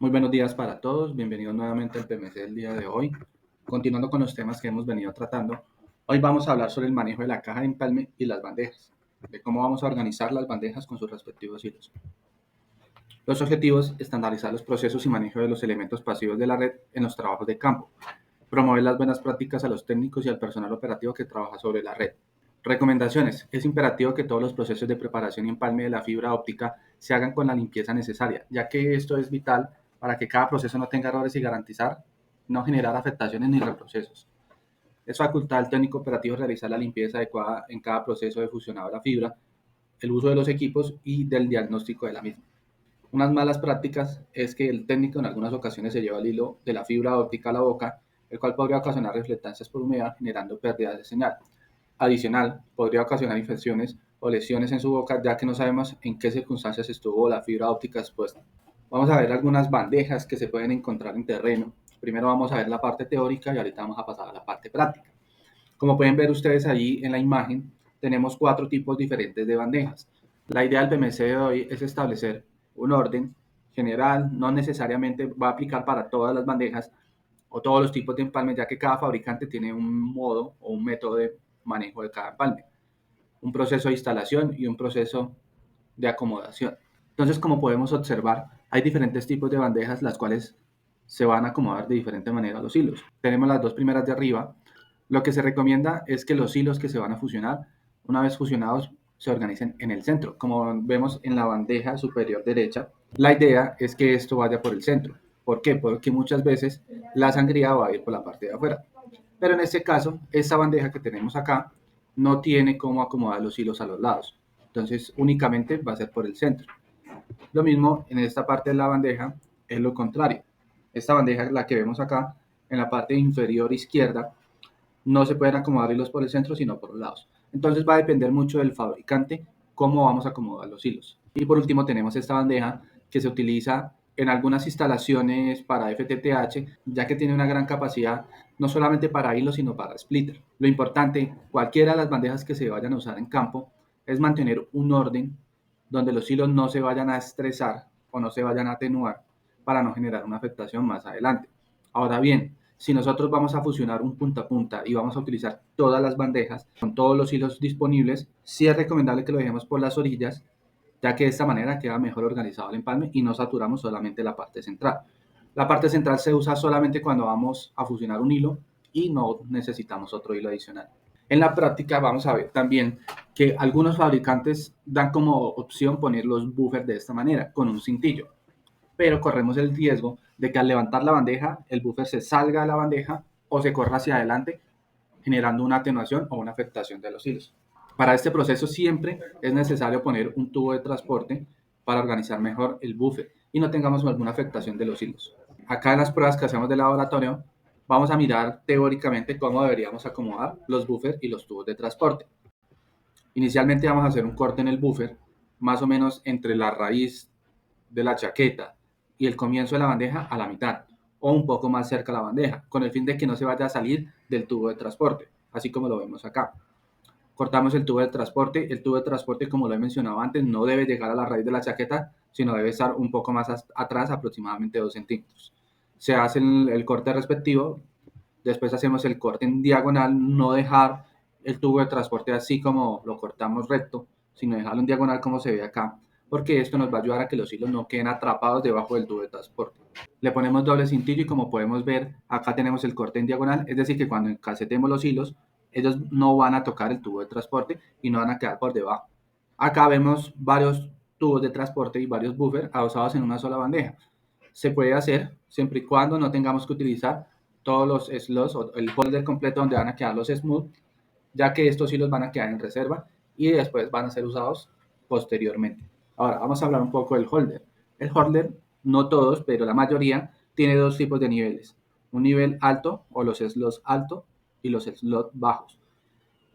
Muy buenos días para todos, bienvenidos nuevamente al PMC del día de hoy. Continuando con los temas que hemos venido tratando, hoy vamos a hablar sobre el manejo de la caja de empalme y las bandejas, de cómo vamos a organizar las bandejas con sus respectivos hilos. Los objetivos: estandarizar los procesos y manejo de los elementos pasivos de la red en los trabajos de campo, promover las buenas prácticas a los técnicos y al personal operativo que trabaja sobre la red. Recomendaciones: es imperativo que todos los procesos de preparación y empalme de la fibra óptica se hagan con la limpieza necesaria, ya que esto es vital para que cada proceso no tenga errores y garantizar no generar afectaciones ni reprocesos. Es facultad del técnico operativo realizar la limpieza adecuada en cada proceso de fusionado de la fibra, el uso de los equipos y del diagnóstico de la misma. Unas malas prácticas es que el técnico en algunas ocasiones se lleva el hilo de la fibra óptica a la boca, el cual podría ocasionar reflectancias por humedad, generando pérdidas de señal. Adicional, podría ocasionar infecciones o lesiones en su boca, ya que no sabemos en qué circunstancias estuvo la fibra óptica expuesta. Vamos a ver algunas bandejas que se pueden encontrar en terreno. Primero vamos a ver la parte teórica y ahorita vamos a pasar a la parte práctica. Como pueden ver ustedes allí en la imagen, tenemos 4 tipos diferentes de bandejas. La idea del PMC de hoy es establecer un orden general, no necesariamente va a aplicar para todas las bandejas o todos los tipos de empalme, ya que cada fabricante tiene un modo o un método de manejo de cada empalme, un proceso de instalación y un proceso de acomodación. Entonces, como podemos observar, hay diferentes tipos de bandejas las cuales se van a acomodar de diferente manera los hilos. Tenemos las dos primeras de arriba. Lo que se recomienda es que los hilos que se van a fusionar, una vez fusionados, se organicen en el centro. Como vemos en la bandeja superior derecha, la idea es que esto vaya por el centro. ¿Por qué? Porque muchas veces la sangría va a ir por la parte de afuera. Pero en este caso, esta bandeja que tenemos acá no tiene cómo acomodar los hilos a los lados. Entonces, únicamente va a ser por el centro. Lo mismo en esta parte de la bandeja es lo contrario. Esta bandeja, la que vemos acá, en la parte inferior izquierda, no se pueden acomodar hilos por el centro, sino por los lados. Entonces va a depender mucho del fabricante cómo vamos a acomodar los hilos. Y por último tenemos esta bandeja que se utiliza en algunas instalaciones para FTTH, ya que tiene una gran capacidad no solamente para hilos, sino para splitter. Lo importante, cualquiera de las bandejas que se vayan a usar en campo, es mantener un orden donde los hilos no se vayan a estresar o no se vayan a atenuar para no generar una afectación más adelante. Ahora bien, si nosotros vamos a fusionar un punta a punta y vamos a utilizar todas las bandejas con todos los hilos disponibles, sí es recomendable que lo dejemos por las orillas, ya que de esta manera queda mejor organizado el empalme y no saturamos solamente la parte central. La parte central se usa solamente cuando vamos a fusionar un hilo y no necesitamos otro hilo adicional. En la práctica vamos a ver también que algunos fabricantes dan como opción poner los buffers de esta manera, con un cintillo, pero corremos el riesgo de que al levantar la bandeja, el buffer se salga de la bandeja o se corra hacia adelante, generando una atenuación o una afectación de los hilos. Para este proceso siempre es necesario poner un tubo de transporte para organizar mejor el buffer y no tengamos alguna afectación de los hilos. Acá en las pruebas que hacemos de laboratorio, vamos a mirar teóricamente cómo deberíamos acomodar los buffers y los tubos de transporte. Inicialmente vamos a hacer un corte en el buffer, más o menos entre la raíz de la chaqueta y el comienzo de la bandeja a la mitad, o un poco más cerca a la bandeja, con el fin de que no se vaya a salir del tubo de transporte, así como lo vemos acá. Cortamos el tubo de transporte, como lo he mencionado antes, no debe llegar a la raíz de la chaqueta, sino debe estar un poco más atrás, aproximadamente 2 centímetros. Se hace el corte respectivo, después hacemos el corte en diagonal, no dejar el tubo de transporte así como lo cortamos recto, sino dejarlo en diagonal como se ve acá, porque esto nos va a ayudar a que los hilos no queden atrapados debajo del tubo de transporte. Le ponemos doble cintillo y como podemos ver, acá tenemos el corte en diagonal, es decir que cuando encacetemos los hilos, ellos no van a tocar el tubo de transporte y no van a quedar por debajo. Acá vemos varios tubos de transporte y varios buffers adosados en una sola bandeja. Se puede hacer siempre y cuando no tengamos que utilizar todos los slots o el holder completo donde van a quedar los smooth, ya que estos hilos van a quedar en reserva y después van a ser usados posteriormente. Ahora vamos a hablar un poco del holder. El holder, no todos, pero la mayoría, tiene dos tipos de niveles. Un nivel alto o los slots altos y los slots bajos.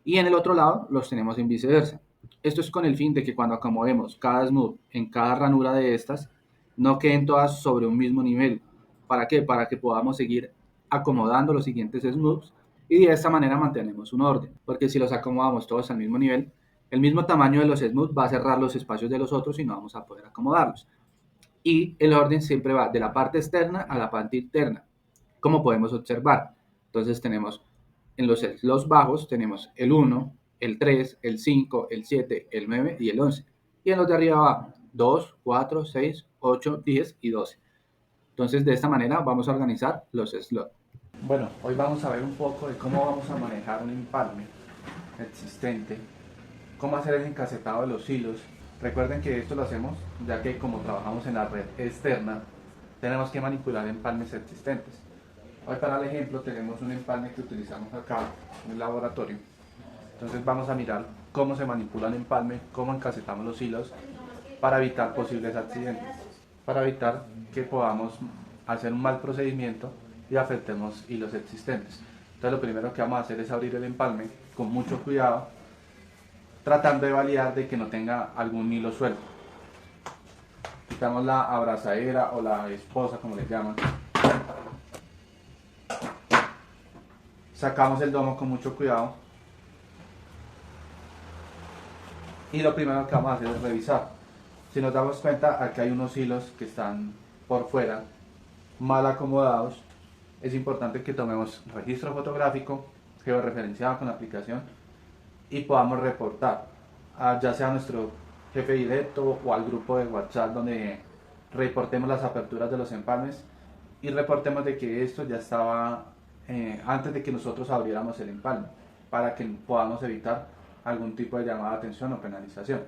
Y en el otro lado los tenemos en viceversa. Esto es con el fin de que cuando acomodemos cada smooth en cada ranura de estas, no queden todas sobre un mismo nivel. ¿Para qué? Para que podamos seguir acomodando los siguientes smooths y de esta manera mantenemos un orden. Porque si los acomodamos todos al mismo nivel, el mismo tamaño de los smooths va a cerrar los espacios de los otros y no vamos a poder acomodarlos. y el orden siempre va de la parte externa a la parte interna, como podemos observar. Entonces tenemos en los bajos tenemos el 1, el 3, el 5, el 7, el 9 y el 11. Y en los de arriba va 2, 4, 6, 8, 10 y 12. Entonces de esta manera vamos a organizar los slots. Bueno, hoy vamos a ver un poco de cómo vamos a manejar un empalme existente, cómo hacer el encacetado de los hilos. Recuerden que esto lo hacemos ya que como trabajamos en la red externa, tenemos que manipular empalmes existentes. Hoy para el ejemplo tenemos un empalme que utilizamos acá en el laboratorio. Entonces vamos a mirar cómo se manipula el empalme, cómo encacetamos los hilos para evitar posibles accidentes, para evitar que podamos hacer un mal procedimiento y afectemos hilos existentes. Entonces lo primero que vamos a hacer es abrir el empalme con mucho cuidado, tratando de validar de que no tenga algún hilo suelto. Quitamos la abrazadera o la esposa, como le llaman. Sacamos el domo con mucho cuidado. Y lo primero que vamos a hacer es revisar. Si nos damos cuenta, aquí hay unos hilos que están por fuera, mal acomodados. Es importante que tomemos registro fotográfico, georreferenciado con la aplicación, y podamos reportar, ya sea a nuestro jefe directo o al grupo de WhatsApp donde reportemos las aperturas de los empalmes y reportemos de que esto ya estaba antes de que nosotros abriéramos el empalme, para que podamos evitar algún tipo de llamada de atención o penalización.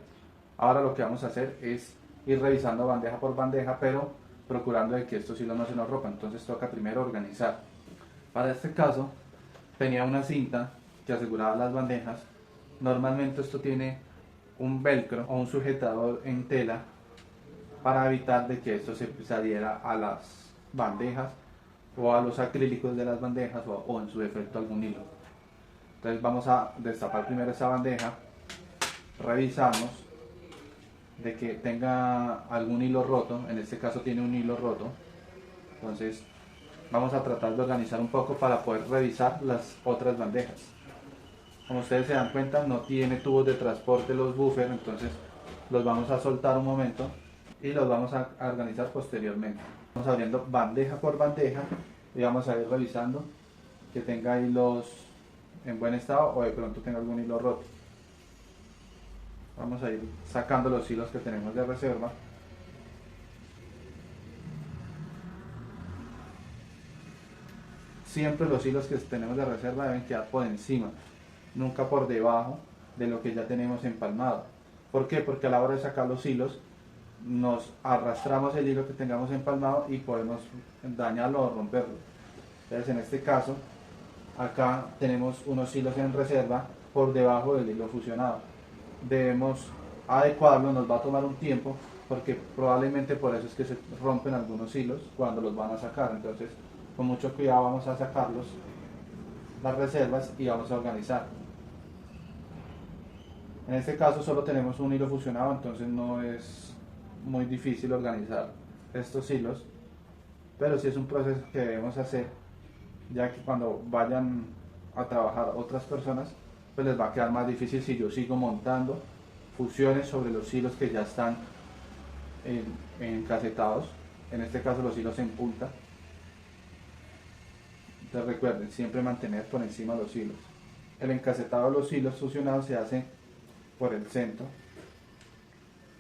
Ahora lo que vamos a hacer es ir revisando bandeja por bandeja, pero procurando de que estos hilos no se nos rompan. Entonces toca primero organizar. Para este caso tenía una cinta que aseguraba las bandejas. Normalmente esto tiene un velcro o un sujetador en tela para evitar de que esto se adhiera a las bandejas o a los acrílicos de las bandejas o en su defecto algún hilo. Entonces vamos a destapar primero esa bandeja, revisamos de que tenga algún hilo roto, en este caso tiene un hilo roto. Entonces vamos a tratar de organizar un poco para poder revisar las otras bandejas. Como ustedes se dan cuenta, no tiene tubos de transporte los buffers, entonces los vamos a soltar un momento y los vamos a organizar posteriormente. Vamos abriendo bandeja por bandeja y vamos a ir revisando que tenga hilos en buen estado o de pronto tenga algún hilo roto. Vamos a ir sacando los hilos que tenemos de reserva. Siempre los hilos que tenemos de reserva deben quedar por encima, nunca por debajo de lo que ya tenemos empalmado. ¿Por qué? Porque a la hora de sacar los hilos nos arrastramos el hilo que tengamos empalmado y podemos dañarlo o romperlo. Entonces en este caso acá tenemos unos hilos en reserva por debajo del hilo fusionado. Debemos adecuarlo, nos va a tomar un tiempo porque probablemente por eso es que se rompen algunos hilos cuando los van a sacar. Entonces con mucho cuidado vamos a sacarlos, las reservas, y vamos a organizar. En este caso solo tenemos un hilo fusionado, entonces no es muy difícil organizar estos hilos, pero sí es un proceso que debemos hacer, ya que cuando vayan a trabajar otras personas, pues les va a quedar más difícil si yo sigo montando fusiones sobre los hilos que ya están encasetados, en este caso los hilos en punta. Entonces recuerden, siempre mantener por encima los hilos. El encacetado de los hilos fusionados se hace por el centro,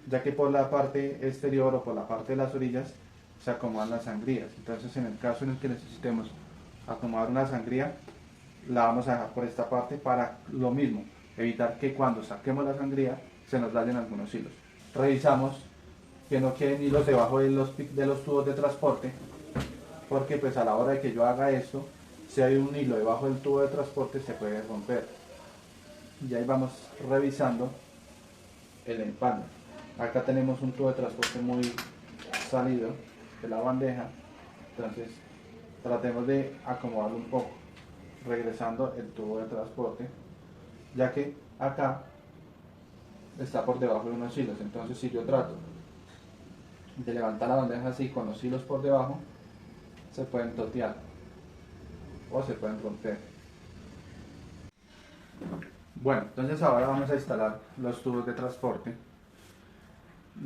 ya que por la parte exterior o por la parte de las orillas se acomodan las sangrías. Entonces en el caso en el que necesitemos acomodar una sangría, la vamos a dejar por esta parte para lo mismo, evitar que cuando saquemos la sangría se nos dañen algunos hilos. Revisamos que no queden hilos debajo de los tubos de transporte, porque pues a la hora de que yo haga esto, si hay un hilo debajo del tubo de transporte se puede romper. Y ahí vamos revisando el empalme. Acá tenemos un tubo de transporte muy salido de la bandeja, entonces tratemos de acomodarlo un poco, regresando el tubo de transporte, ya que acá está por debajo de unos hilos. Entonces si yo trato de levantar la bandeja así con los hilos por debajo, se pueden totear o se pueden romper. Bueno, entonces ahora vamos a instalar los tubos de transporte.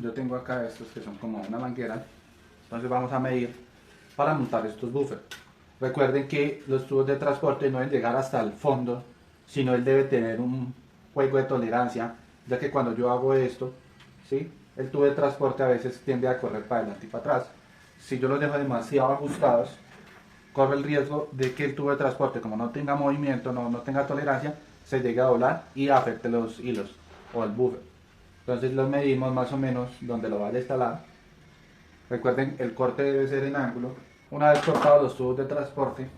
Yo tengo acá estos que son como una manguera, Entonces vamos a medir para montar estos buffers. Recuerden que los tubos de transporte no deben llegar hasta el fondo, sino él debe tener un juego de tolerancia, ya que cuando yo hago esto, ¿sí? El tubo de transporte a veces tiende a correr para adelante y para atrás. Si yo los dejo demasiado ajustados, corre el riesgo de que el tubo de transporte, como no tenga movimiento, no tenga tolerancia, se llegue a doblar y afecte los hilos o el buffer. Entonces los medimos más o menos donde lo vaya a instalar. Recuerden, el corte debe ser en ángulo. Una vez cortados los tubos de transporte,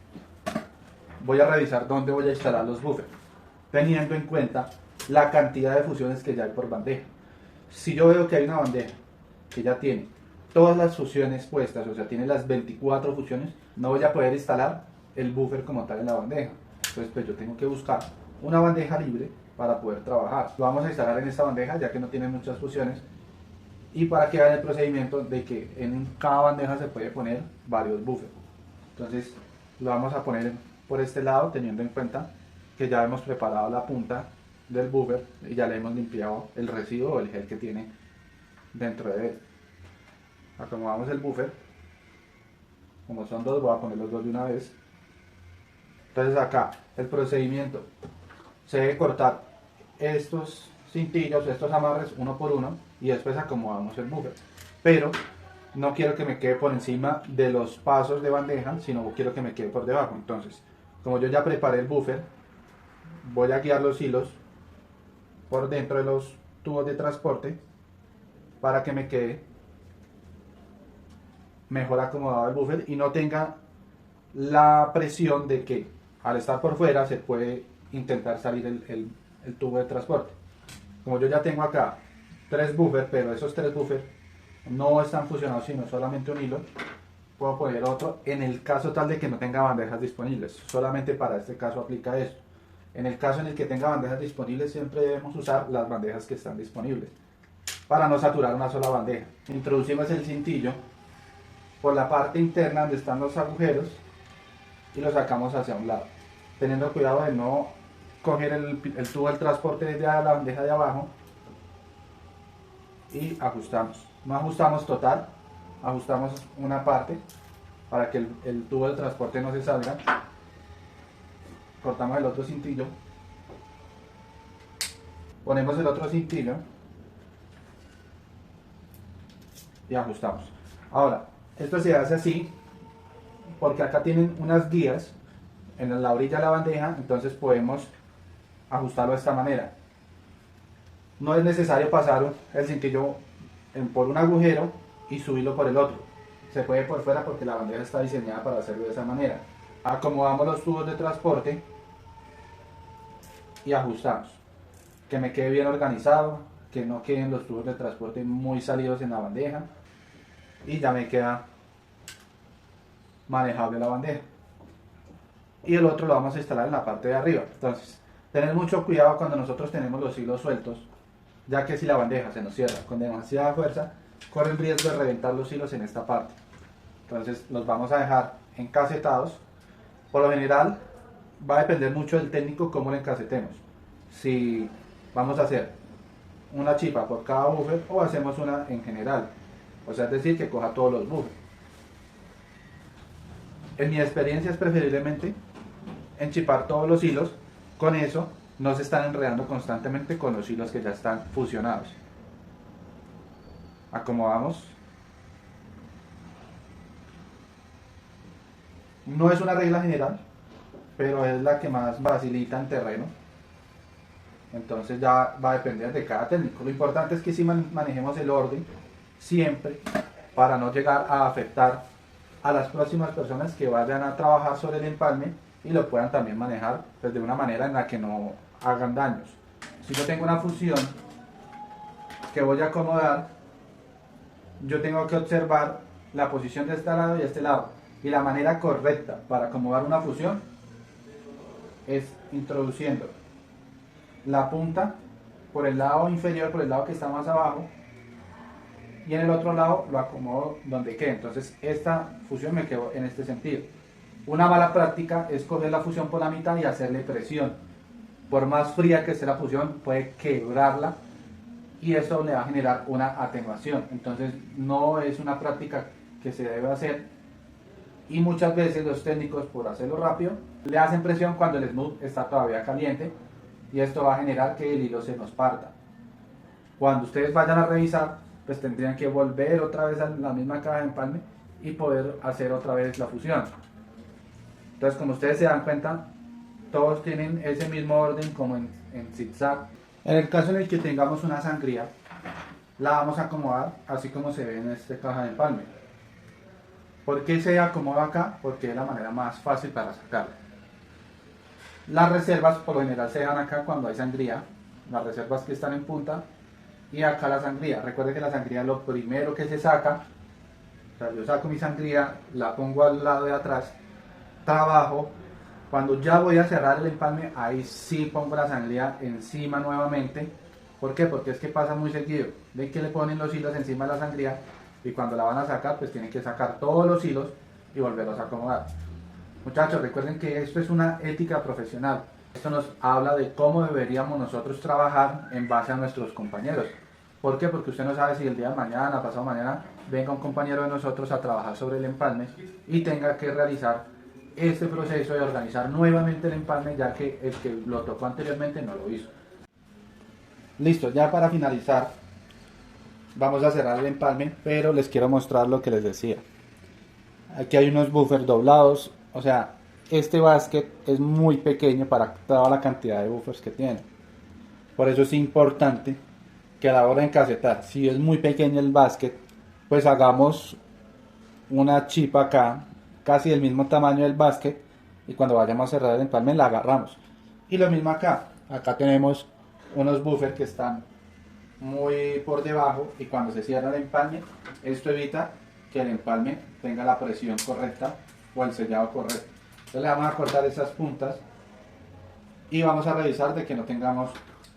voy a revisar dónde voy a instalar los buffers, teniendo en cuenta la cantidad de fusiones que ya hay por bandeja. Si yo veo que hay una bandeja que ya tiene todas las fusiones puestas, o sea, tiene las 24 fusiones, no voy a poder instalar el buffer como tal en la bandeja. Entonces, pues yo tengo que buscar una bandeja libre para poder trabajar. Lo vamos a instalar en esta bandeja, ya que no tiene muchas fusiones, y para que vean el procedimiento de que en cada bandeja se puede poner varios buffers. Entonces, lo vamos a poner por este lado, teniendo en cuenta que ya hemos preparado la punta del buffer y ya le hemos limpiado el residuo o el gel que tiene dentro de él. Acomodamos el buffer, como son dos voy a poner los dos de una vez. Entonces acá el procedimiento, se debe cortar estos cintillos, estos amarres uno por uno y después acomodamos el buffer, pero no quiero que me quede por encima de los pasos de bandeja, sino quiero que me quede por debajo. Entonces, como yo ya preparé el buffer, voy a guiar los hilos por dentro de los tubos de transporte para que me quede mejor acomodado el buffer y no tenga la presión de que al estar por fuera se puede intentar salir el tubo de transporte. Como yo ya tengo acá 3 buffers, pero esos 3 buffers no están fusionados sino solamente un hilo, puedo poner otro en el caso tal de que no tenga bandejas disponibles. Solamente para este caso aplica esto. En el caso en el que tenga bandejas disponibles, siempre debemos usar las bandejas que están disponibles para no saturar una sola bandeja. Introducimos el cintillo por la parte interna donde están los agujeros y lo sacamos hacia un lado, teniendo cuidado de no coger el tubo del transporte desde la bandeja de abajo, y ajustamos. No ajustamos total, ajustamos una parte para que el tubo del transporte no se salga. Cortamos el otro cintillo, ponemos el otro cintillo y ajustamos. Ahora, esto se hace así porque acá tienen unas guías en la orilla de la bandeja, entonces podemos ajustarlo de esta manera. No es necesario pasar el cintillo por un agujero y subirlo por el otro. Se puede por fuera porque la bandeja está diseñada para hacerlo de esa manera. Acomodamos los tubos de transporte y ajustamos. Que me quede bien organizado, que no queden los tubos de transporte muy salidos en la bandeja, y ya me queda manejable la bandeja. Y el otro lo vamos a instalar en la parte de arriba. Entonces, tener mucho cuidado cuando nosotros tenemos los hilos sueltos, ya que si la bandeja se nos cierra con demasiada fuerza, corre el riesgo de reventar los hilos en esta parte. Entonces los vamos a dejar encasetados. Por lo general va a depender mucho del técnico cómo lo encacetemos. Si vamos a hacer una chipa por cada buffer o hacemos una en general, o sea, es decir, que coja todos los buffers. En mi experiencia es preferiblemente enchipar todos los hilos, con eso no se están enredando constantemente con los hilos que ya están fusionados. Acomodamos. No es una regla general, pero es la que más facilita en terreno. Entonces ya va a depender de cada técnico. Lo importante es que sí manejemos el orden siempre para no llegar a afectar a las próximas personas que vayan a trabajar sobre el empalme y lo puedan también manejar pues, de una manera en la que no hagan daños. Si yo tengo una fusión que voy a acomodar, yo tengo que observar la posición de este lado y este lado, y la manera correcta para acomodar una fusión es introduciendo la punta por el lado inferior, por el lado que está más abajo, y en el otro lado lo acomodo donde quede. Entonces esta fusión me quedó en este sentido. Una mala práctica es coger la fusión por la mitad y hacerle presión. Por más fría que esté la fusión, puede quebrarla y eso le va a generar una atenuación. Entonces no es una práctica que se debe hacer, y muchas veces los técnicos, por hacerlo rápido, le hacen presión cuando el smooth está todavía caliente, y esto va a generar que el hilo se nos parta. Cuando ustedes vayan a revisar, pues tendrían que volver otra vez a la misma caja de empalme y poder hacer otra vez la fusión. Entonces, como ustedes se dan cuenta, todos tienen ese mismo orden como en zigzag. En el caso en el que tengamos una sangría, la vamos a acomodar así como se ve en esta caja de empalme. ¿Por qué se acomoda acá? Porque es la manera más fácil para sacarla. Las reservas por lo general se dejan acá cuando hay sangría, las reservas que están en punta, y acá la sangría. Recuerden que la sangría es lo primero que se saca. O sea, yo saco mi sangría, la pongo al lado de atrás, trabajo. Cuando ya voy a cerrar el empalme, ahí sí pongo la sangría encima nuevamente. ¿Por qué? Porque es que pasa muy seguido. Ven que le ponen los hilos encima de la sangría y cuando la van a sacar, pues tienen que sacar todos los hilos y volverlos a acomodar. Muchachos, recuerden que esto es una ética profesional. Esto nos habla de cómo deberíamos nosotros trabajar en base a nuestros compañeros. ¿Por qué? Porque usted no sabe si el día de mañana, pasado mañana, venga un compañero de nosotros a trabajar sobre el empalme y tenga que realizar este proceso de organizar nuevamente el empalme, ya que el que lo tocó anteriormente no lo hizo. Listo, ya para finalizar, vamos a cerrar el empalme, pero les quiero mostrar lo que les decía. Aquí hay unos buffers doblados, o sea, este basket es muy pequeño para toda la cantidad de buffers que tiene. Por eso es importante que a la hora de encasetar, si es muy pequeño el basket, pues hagamos una chip acá, casi del mismo tamaño del basket, y cuando vayamos a cerrar el empalme la agarramos. Y lo mismo acá, acá tenemos unos buffers que están muy por debajo, y cuando se cierra el empalme, esto evita que el empalme tenga la presión correcta o el sellado correcto. Entonces le vamos a cortar esas puntas y vamos a revisar de que no tengamos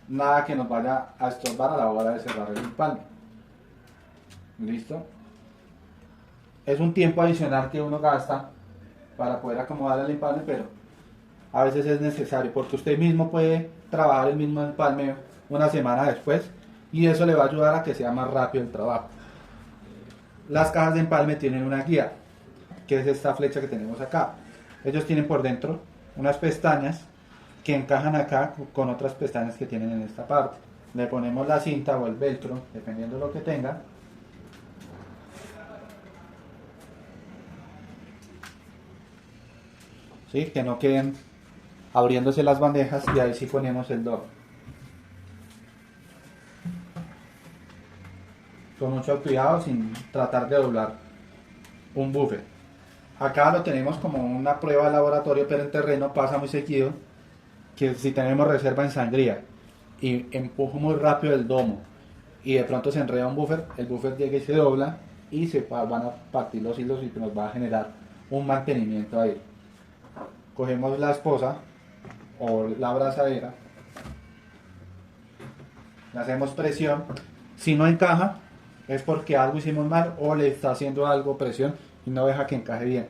nada que nos vaya a estorbar a la hora de cerrar el empalme. ¿Listo? Es un tiempo adicional que uno gasta para poder acomodar el empalme, pero a veces es necesario porque usted mismo puede trabajar el mismo empalme una semana después y eso le va a ayudar a que sea más rápido el trabajo. Las cajas de empalme tienen una guía, que es esta flecha que tenemos acá. Ellos tienen por dentro unas pestañas que encajan acá con otras pestañas que tienen en esta parte. Le ponemos la cinta o el velcro, dependiendo de lo que tenga. ¿Sí? Que no queden abriéndose las bandejas, y ahí sí ponemos el doble. Con mucho cuidado, sin tratar de doblar un buffer. Acá lo tenemos como una prueba de laboratorio, pero en terreno pasa muy seguido que si tenemos reserva en sangría y empujo muy rápido el domo y de pronto se enreda un buffer, el buffer llega y se dobla y se van a partir los hilos y nos va a generar un mantenimiento ahí. Cogemos la esposa o la abrazadera, le hacemos presión. Si no encaja es porque algo hicimos mal o le está haciendo algo presión y no deja que encaje bien,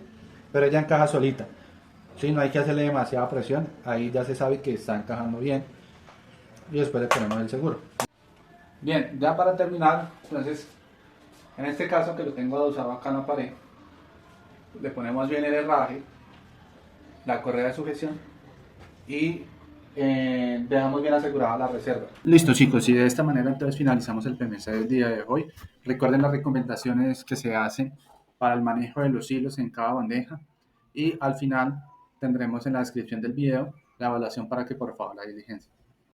pero ella encaja solita. Sí, no hay que hacerle demasiada presión, ahí ya se sabe que está encajando bien y después le ponemos el seguro. Bien, ya para terminar, entonces, en este caso que lo tengo adosado acá en la pared, le ponemos bien el herraje, la correa de sujeción y dejamos bien asegurada la reserva. Listo, chicos, y de esta manera entonces finalizamos el PMC del día de hoy. Recuerden las recomendaciones que se hacen para el manejo de los hilos en cada bandeja y al final tendremos en la descripción del video la evaluación para que por favor la diligencia.